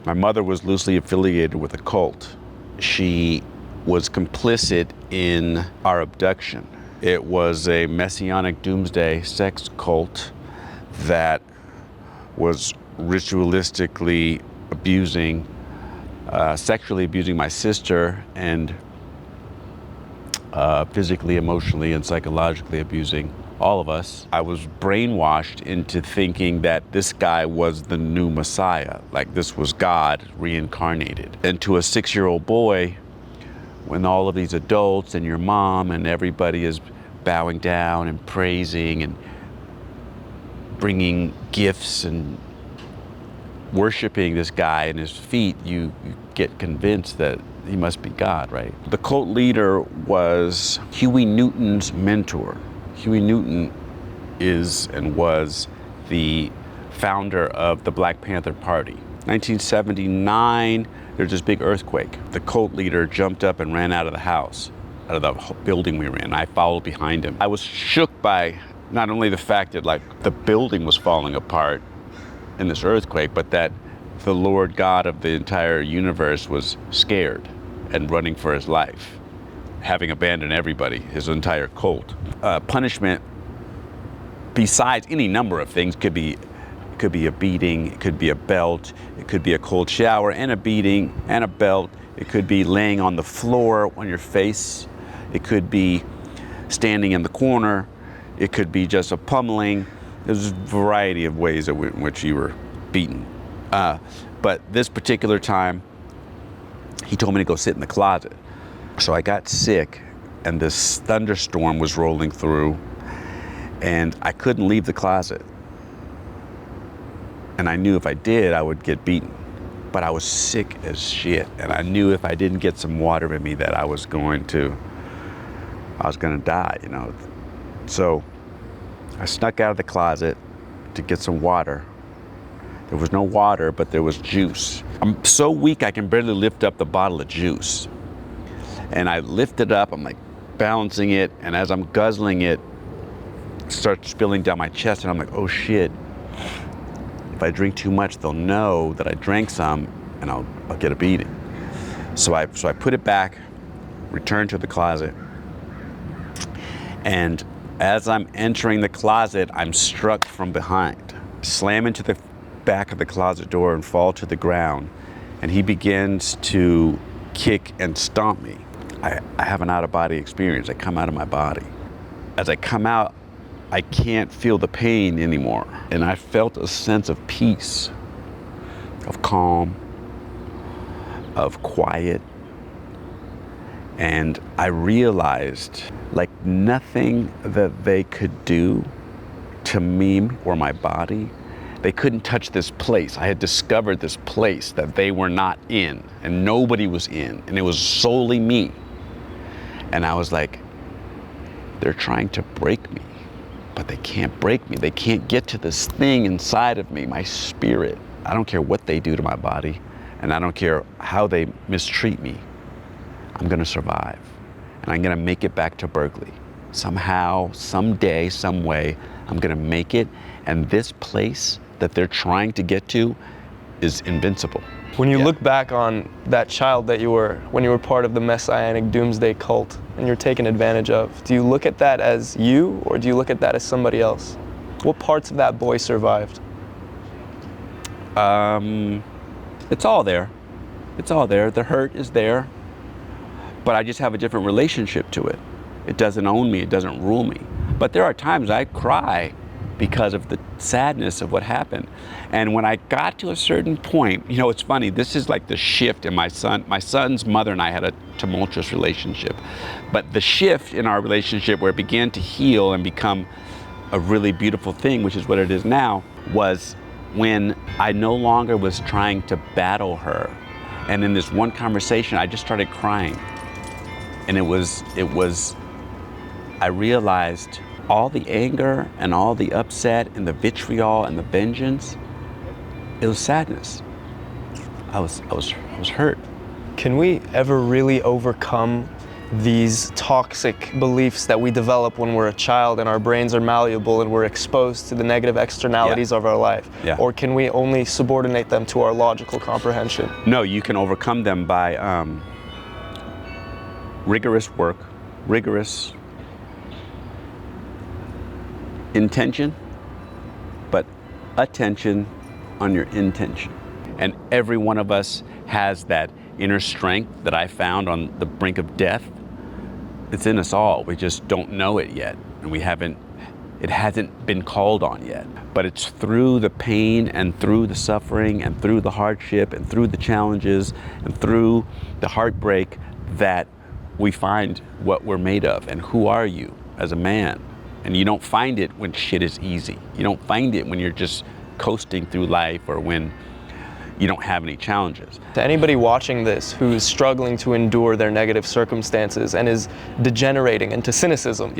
My mother was loosely affiliated with a cult. She was complicit in our abduction. It was a messianic doomsday sex cult that was ritualistically abusing, sexually abusing my sister, and physically, emotionally, and psychologically abusing all of us. I was brainwashed into thinking that this guy was the new Messiah, like this was God reincarnated. And to a 6-year-old boy, when all of these adults and your mom and everybody is bowing down and praising and bringing gifts and worshiping this guy and his feet, you get convinced that he must be God, right? The cult leader was Huey Newton's mentor. Huey Newton is and was the founder of the Black Panther Party. 1979, there's this big earthquake. The cult leader jumped up and ran out of the house, out of the building we were in. I followed behind him. I was shook by not only the fact that like the building was falling apart in this earthquake, but that the Lord God of the entire universe was scared and running for his life, having abandoned everybody, his entire cult. Punishment, besides any number of things, could be a beating, it could be a belt, it could be a cold shower and a beating and a belt, it could be laying on the floor on your face, it could be standing in the corner, it could be just a pummeling. There's a variety of ways in which you were beaten. But this particular time, he told me to go sit in the closet. So I got sick, and this thunderstorm was rolling through, and I couldn't leave the closet. And I knew if I did, I would get beaten. But I was sick as shit, and I knew if I didn't get some water in me that I was going to die, you know. So I snuck out of the closet to get some water. There was no water, but there was juice. I'm so weak I can barely lift up the bottle of juice. And I lift it up, I'm like balancing it, and as I'm guzzling it, it starts spilling down my chest, and I'm like, oh shit. If I drink too much, they'll know that I drank some, and I'll get a beating. So I put it back, returned to the closet, and as I'm entering the closet, I'm struck from behind, slam into the back of the closet door and fall to the ground, and he begins to kick and stomp me. I have an out-of-body experience. I come out of my body. As I come out, I can't feel the pain anymore, and I felt a sense of peace, of calm, of quiet, and I realized like nothing that they could do to me or my body, they couldn't touch this place. I had discovered this place that they were not in, and nobody was in, and it was solely me. And I was like, they're trying to break me, but they can't break me. They can't get to this thing inside of me, my spirit. I don't care what they do to my body, and I don't care how they mistreat me. I'm gonna survive, and I'm gonna make it back to Berkeley. Somehow, someday, some way, I'm gonna make it, and this place that they're trying to get to is invincible. When you look back on that child that you were, when you were part of the Messianic Doomsday cult and you're taken advantage of, do you look at that as you, or do you look at that as somebody else? What parts of that boy survived? It's all there. It's all there. The hurt is there, but I just have a different relationship to it. It doesn't own me, it doesn't rule me. But there are times I cry because of the sadness of what happened. And when I got to a certain point, you know, it's funny, this is like the shift in my son's mother and I had a tumultuous relationship. But the shift in our relationship where it began to heal and become a really beautiful thing, which is what it is now, was when I no longer was trying to battle her. And in this one conversation, I just started crying. And I realized all the anger and all the upset and the vitriol and the vengeance, it was sadness. I was hurt. Can we ever really overcome these toxic beliefs that we develop when we're a child and our brains are malleable and we're exposed to the negative externalities of our life? Yeah. Or can we only subordinate them to our logical comprehension? No, you can overcome them by rigorous work, rigorous intention, but attention on your intention. And every one of us has that inner strength that I found on the brink of death. It's in us all. We just don't know it yet. And it hasn't been called on yet. But it's through the pain and through the suffering and through the hardship and through the challenges and through the heartbreak that we find what we're made of and who are you as a man. And you don't find it when shit is easy. You don't find it when you're just coasting through life or when you don't have any challenges. To anybody watching this who's struggling to endure their negative circumstances and is degenerating into cynicism,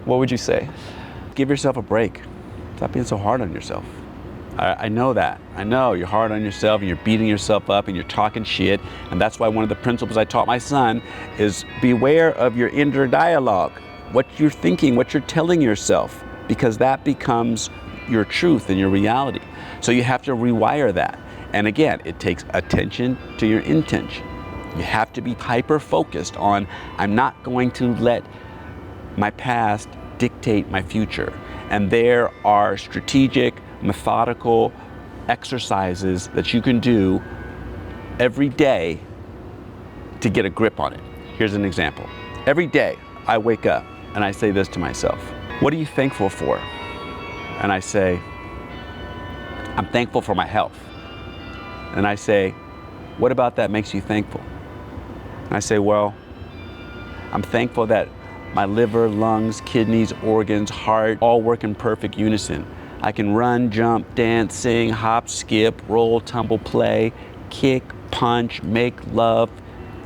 what would you say? Give yourself a break. Stop being so hard on yourself. I know that. I know you're hard on yourself and you're beating yourself up and you're talking shit. And that's why one of the principles I taught my son is beware of your inner dialogue. What you're thinking, what you're telling yourself, because that becomes your truth and your reality. So you have to rewire that. And again, it takes attention to your intention. You have to be hyper-focused on, I'm not going to let my past dictate my future. And there are strategic, methodical exercises that you can do every day to get a grip on it. Here's an example. Every day I wake up and I say this to myself: what are you thankful for? And I say, I'm thankful for my health. And I say, what about that makes you thankful? And I say, well, I'm thankful that my liver, lungs, kidneys, organs, heart all work in perfect unison. I can run, jump, dance, sing, hop, skip, roll, tumble, play, kick, punch, make love,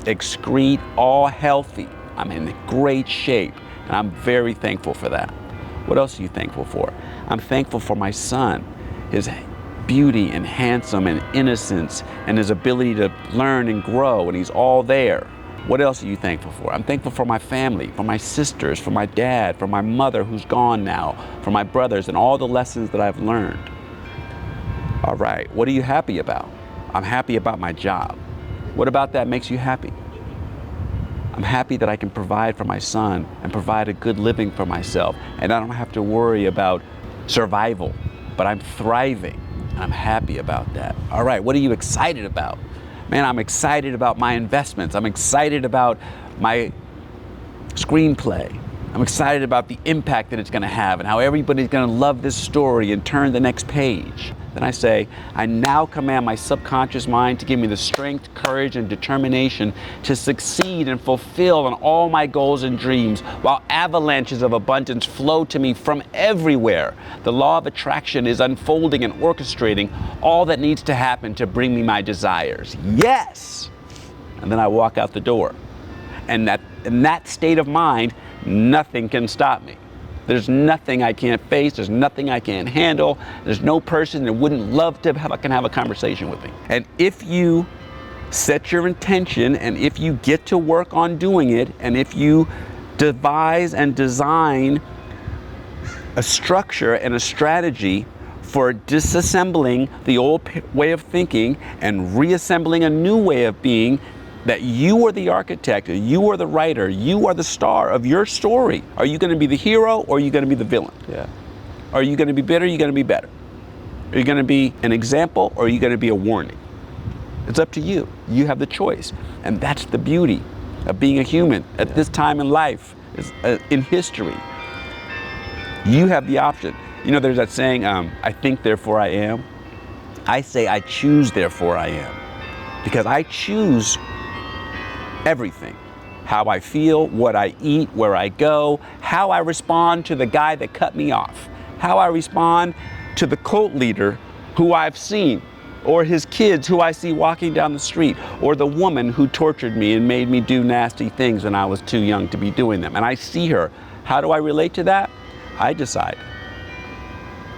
excrete, all healthy. I'm in great shape, and I'm very thankful for that. What else are you thankful for? I'm thankful for my son, his beauty and handsome and innocence and his ability to learn and grow, and he's all there. What else are you thankful for? I'm thankful for my family, for my sisters, for my dad, for my mother who's gone now, for my brothers, and all the lessons that I've learned. All right, what are you happy about? I'm happy about my job. What about that makes you happy? I'm happy that I can provide for my son and provide a good living for myself, and I don't have to worry about survival, but I'm thriving. I'm happy about that. All right, what are you excited about? Man, I'm excited about my investments. I'm excited about my screenplay. I'm excited about the impact that it's going to have and how everybody's going to love this story and turn the next page. Then I say, I now command my subconscious mind to give me the strength, courage, and determination to succeed and fulfill on all my goals and dreams, while avalanches of abundance flow to me from everywhere. The law of attraction is unfolding and orchestrating all that needs to happen to bring me my desires. Yes! And then I walk out the door. And in that state of mind, nothing can stop me. There's nothing I can't face. There's nothing I can't handle. There's no person that wouldn't love to have a conversation with me. And if you set your intention, and if you get to work on doing it, and if you devise and design a structure and a strategy for disassembling the old way of thinking and reassembling a new way of being, that you are the architect, you are the writer, you are the star of your story. Are you going to be the hero, or are you going to be the villain? Yeah. Are you going to be bitter, or are you going to be better? Are you going to be an example, or are you going to be a warning? It's up to you. You have the choice. And that's the beauty of being a human at this time in life, in history. You have the option. You know, there's that saying, I think, therefore I am. I say I choose, therefore I am. Because I choose everything. How I feel, what I eat, where I go, how I respond to the guy that cut me off, how I respond to the cult leader who I've seen, or his kids who I see walking down the street, or the woman who tortured me and made me do nasty things when I was too young to be doing them. And I see her. How do I relate to that? I decide.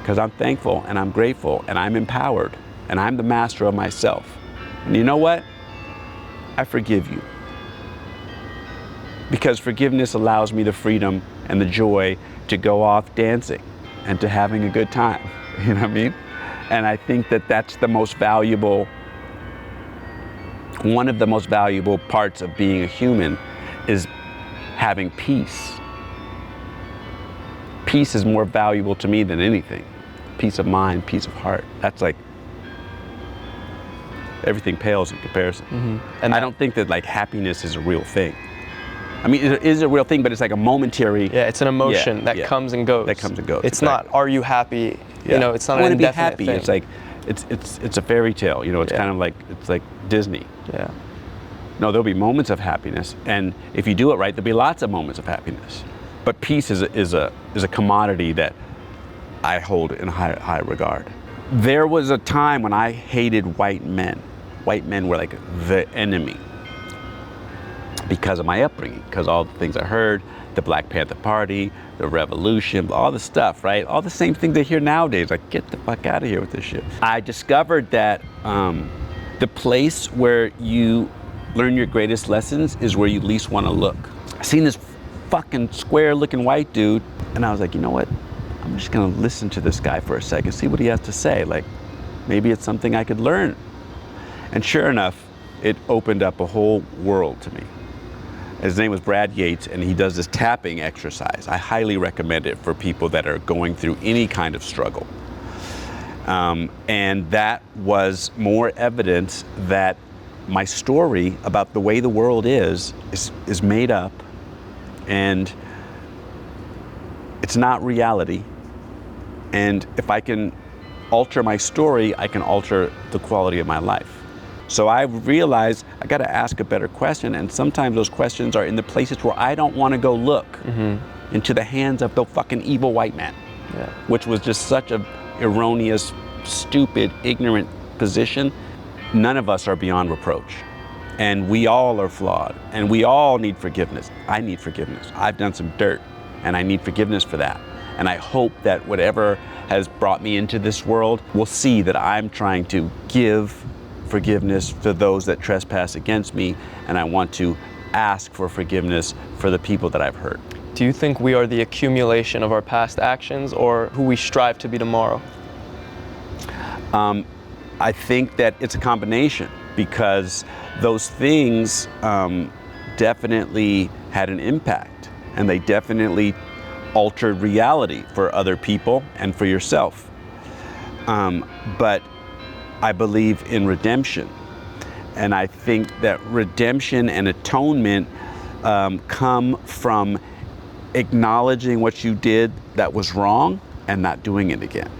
Because I'm thankful and I'm grateful and I'm empowered and I'm the master of myself. And you know what? I forgive you. Because forgiveness allows me the freedom and the joy to go off dancing and to having a good time. You know what I mean? And I think that that's the most valuable, one of the most valuable parts of being a human is having peace. Peace is more valuable to me than anything. Peace of mind, peace of heart. That's like, everything pales in comparison. Mm-hmm. And I don't think that like happiness is a real thing. I mean, it is a real thing, but it's like a momentary. Yeah, it's an emotion that comes and goes. That comes and goes. It's exactly. not, are you happy? Yeah. You know, it's not I an want to be indefinite happy. thing. It's like, it's a fairy tale. You know, it's kind of like, it's like Disney. Yeah. No, there'll be moments of happiness, and if you do it right, there'll be lots of moments of happiness. But peace is a commodity that I hold in high regard. There was a time when I hated white men. White men were like the enemy because of my upbringing, because all the things I heard, the Black Panther Party, the revolution, all the stuff, right? All the same things they hear nowadays, like get the fuck out of here with this shit. I discovered that the place where you learn your greatest lessons is where you least want to look. I seen this fucking square looking white dude, and I was like, you know what? I'm just gonna listen to this guy for a second, see what he has to say. Like, maybe it's something I could learn. And sure enough, it opened up a whole world to me. His name was Brad Yates, and he does this tapping exercise. I highly recommend it for people that are going through any kind of struggle. And that was more evidence that my story about the way the world is made up, and it's not reality. And if I can alter my story, I can alter the quality of my life. So I realized I got to ask a better question, and sometimes those questions are in the places where I don't want to go look, into the hands of the fucking evil white man, which was just such a erroneous, stupid, ignorant position. None of us are beyond reproach, and we all are flawed, and we all need forgiveness. I need forgiveness. I've done some dirt, and I need forgiveness for that. And I hope that whatever has brought me into this world will see that I'm trying to give forgiveness to those that trespass against me, and I want to ask for forgiveness for the people that I've hurt. Do you think we are the accumulation of our past actions, or who we strive to be tomorrow? I think that it's a combination, because those things definitely had an impact, and they definitely altered reality for other people and for yourself. But I believe in redemption, and I think that redemption and atonement come from acknowledging what you did that was wrong and not doing it again.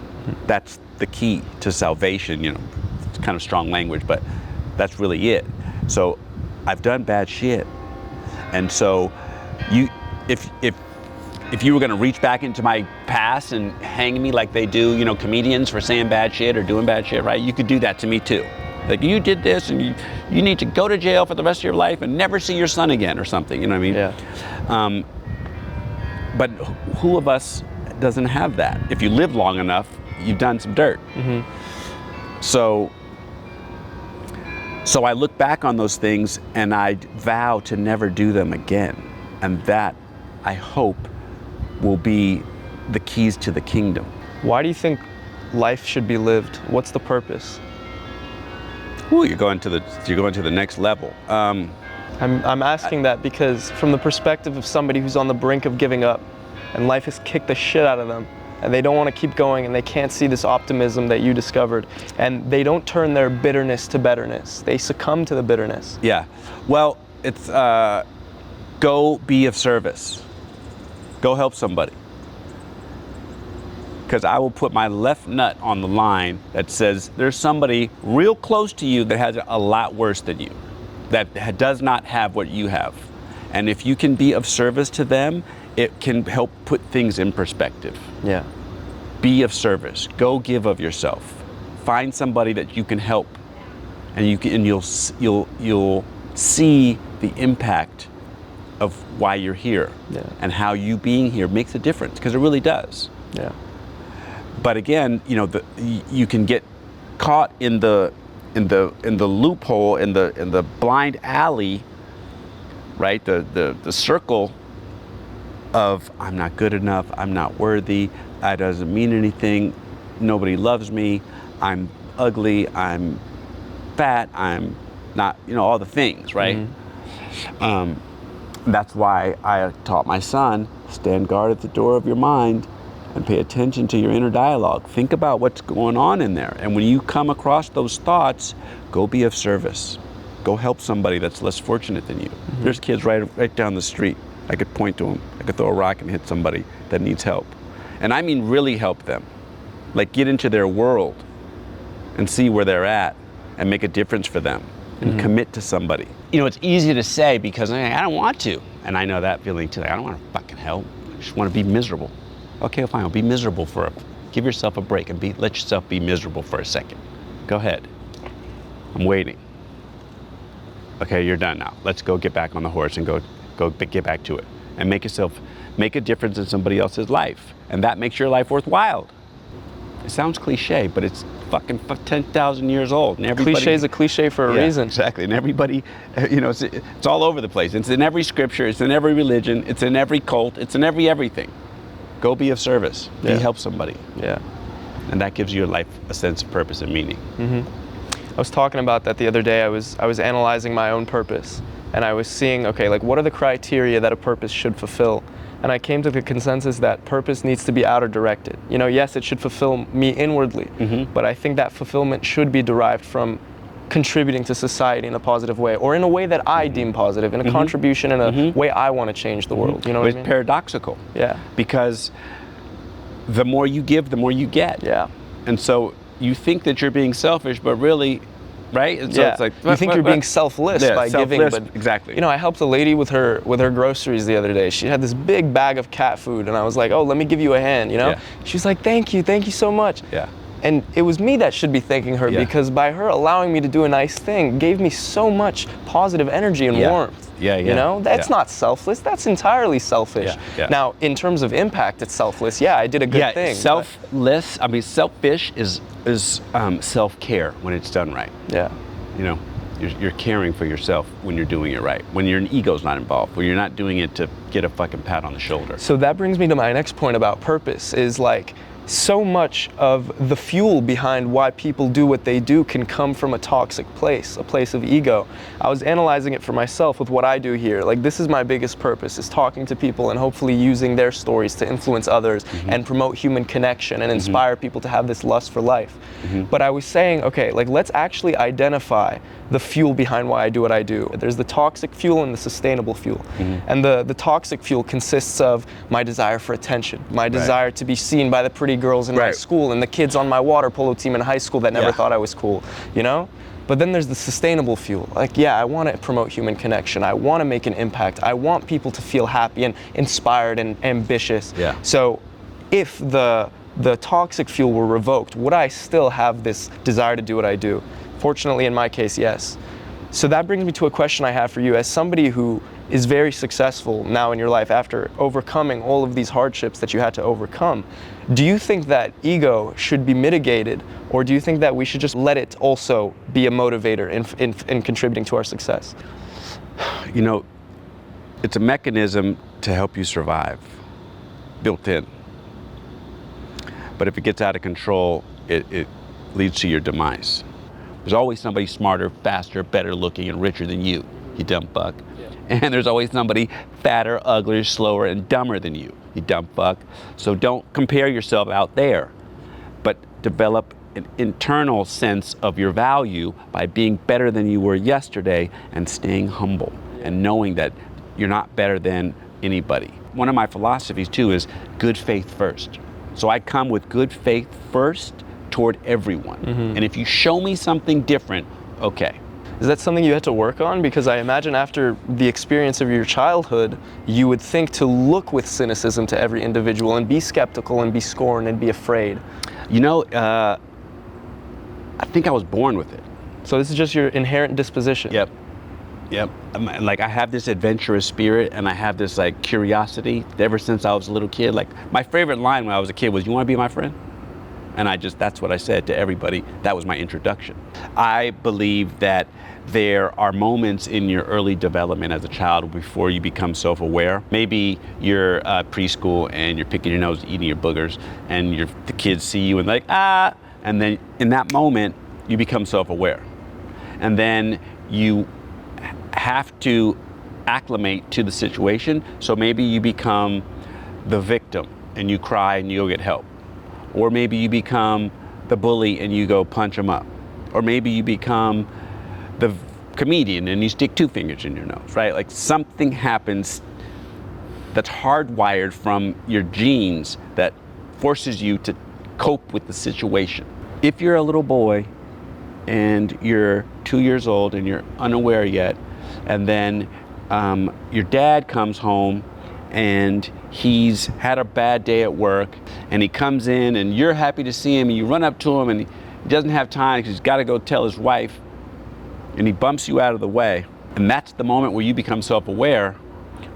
That's the key to salvation. You know, it's kind of strong language, but that's really it. So I've done bad shit, and so if you were gonna reach back into my past and hang me like they do, you know, comedians for saying bad shit or doing bad shit, right? You could do that to me too. Like, you did this, and you need to go to jail for the rest of your life and never see your son again or something, you know what I mean? Yeah. But who of us doesn't have that? If you live long enough, you've done some dirt. So I look back on those things and I vow to never do them again. And that, I hope, will be the keys to the kingdom. Why do you think life should be lived? What's the purpose? Ooh, you're going to the next level. I'm asking that because from the perspective of somebody who's on the brink of giving up, and life has kicked the shit out of them, and they don't want to keep going, and they can't see this optimism that you discovered, and they don't turn their bitterness to betterness. They succumb to the bitterness. Yeah. Well, it's go be of service. Go help somebody. Because I will put my left nut on the line that says there's somebody real close to you that has it a lot worse than you, that does not have what you have. And if you can be of service to them, it can help put things in perspective. Yeah. Be of service. Go give of yourself. Find somebody that you can help, and you'll see the impact of why you're here, and how you being here makes a difference, because it really does. Yeah. But again, you know, you can get caught in the loophole, in the blind alley right? The circle of I'm not good enough, I'm not worthy, that doesn't mean anything, nobody loves me, I'm ugly, I'm fat, I'm not, all the things, right? That's why I taught my son, stand guard at the door of your mind and pay attention to your inner dialogue. Think about what's going on in there. And when you come across those thoughts, go be of service. Go help somebody that's less fortunate than you. There's kids right down the street. I could point to them. I could throw a rock and hit somebody that needs help. And I mean really help them. Like get into their world and see where they're at and make a difference for them and commit to somebody. It's easy to say because I don't want to. And I know that feeling too. Like, I don't want to fucking help. I just want to be miserable. Okay, fine, I'll be miserable give yourself a break and let yourself be miserable for a second. Go ahead. I'm waiting. Okay, you're done now. Let's go get back on the horse and go get back to it. And make a difference in somebody else's life. And that makes your life worthwhile. It sounds cliche, but it's fucking 10,000 years old. And Cliche is a cliche for a reason. Exactly. And everybody, it's all over the place. It's in every scripture. It's in every religion. It's in every cult. It's in everything. Go be of service. Help somebody. Yeah. And that gives your life a sense of purpose and meaning. I was talking about that the other day. I was analyzing my own purpose, and I was seeing, okay, like what are the criteria that a purpose should fulfill? And I came to the consensus that purpose needs to be outer directed. Yes, it should fulfill me inwardly, but I think that fulfillment should be derived from contributing to society in a positive way, or in a way that I deem positive, in a contribution in a way I want to change the world. You know what I mean? It's paradoxical. Yeah. Because the more you give, the more you get. Yeah. And so you think that you're being selfish, but really, right? And so it's like you think you're being selfless by giving, but exactly. I helped a lady with her groceries the other day. She had this big bag of cat food, and I was like, "Oh, let me give you a hand," She was like, "Thank you so much." Yeah. And it was me that should be thanking her because by her allowing me to do a nice thing gave me so much positive energy and warmth. That's not selfless. That's entirely selfish. Now, in terms of impact, it's selfless. Yeah, I did a good thing. Selfless. I mean, selfish is self-care when it's done right. Yeah. You're caring for yourself when you're doing it right. When your ego's not involved. When you're not doing it to get a fucking pat on the shoulder. So that brings me to my next point about purpose. Is like, so much of the fuel behind why people do what they do can come from a toxic place, a place of ego. I was analyzing it for myself with what I do here. Like, this is my biggest purpose, is talking to people and hopefully using their stories to influence others and promote human connection and inspire people to have this lust for life. But I was saying, okay, like, let's actually identify the fuel behind why I do what I do. There's the toxic fuel and the sustainable fuel. And the toxic fuel consists of my desire for attention, my desire to be seen by the pretty girls in my school and the kids on my water polo team in high school that never thought I was cool, But then there's the sustainable fuel. Like, I want to promote human connection. I want to make an impact. I want people to feel happy and inspired and ambitious. So if the toxic fuel were revoked, would I still have this desire to do what I do? Fortunately, in my case, yes. So that brings me to a question I have for you. As somebody who is very successful now in your life after overcoming all of these hardships that you had to overcome, do you think that ego should be mitigated, or do you think that we should just let it also be a motivator in contributing to our success? It's a mechanism to help you survive, built in. But if it gets out of control, it leads to your demise. There's always somebody smarter, faster, better looking, and richer than you dumb fuck. And there's always somebody fatter, uglier, slower, and dumber than you dumb fuck. So don't compare yourself out there, but develop an internal sense of your value by being better than you were yesterday and staying humble and knowing that you're not better than anybody. One of my philosophies too is good faith first. So I come with good faith first toward everyone. And if you show me something different, okay. Is that something you had to work on? Because I imagine after the experience of your childhood, you would think to look with cynicism to every individual and be skeptical and be scorned and be afraid. I think I was born with it. So this is just your inherent disposition. Yep. Like, I have this adventurous spirit and I have this like curiosity ever since I was a little kid. Like, my favorite line when I was a kid was, "You want to be my friend?" And that's what I said to everybody. That was my introduction. I believe that there are moments in your early development as a child before you become self-aware. Maybe you're preschool and you're picking your nose, eating your boogers, and the kids see you and they're like, ah, and then in that moment, you become self-aware. And then you have to acclimate to the situation. So maybe you become the victim and you cry and you go get help. Or maybe you become the bully and you go punch them up. Or maybe you become the comedian and you stick 2 fingers in your nose, right? Like something happens that's hardwired from your genes that forces you to cope with the situation. If you're a little boy and you're 2 years old and you're unaware yet, and then your dad comes home and he's had a bad day at work, and he comes in and you're happy to see him, and you run up to him and he doesn't have time because he's got to go tell his wife, and he bumps you out of the way, and that's the moment where you become self-aware.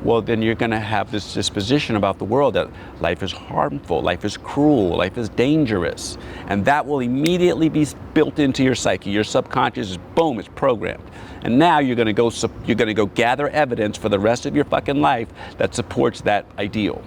Well, then you're going to have this disposition about the world that life is harmful, life is cruel, life is dangerous, and that will immediately be built into your psyche. Your subconscious is, boom, it's programmed. And now you're going to go gather evidence for the rest of your fucking life that supports that ideal.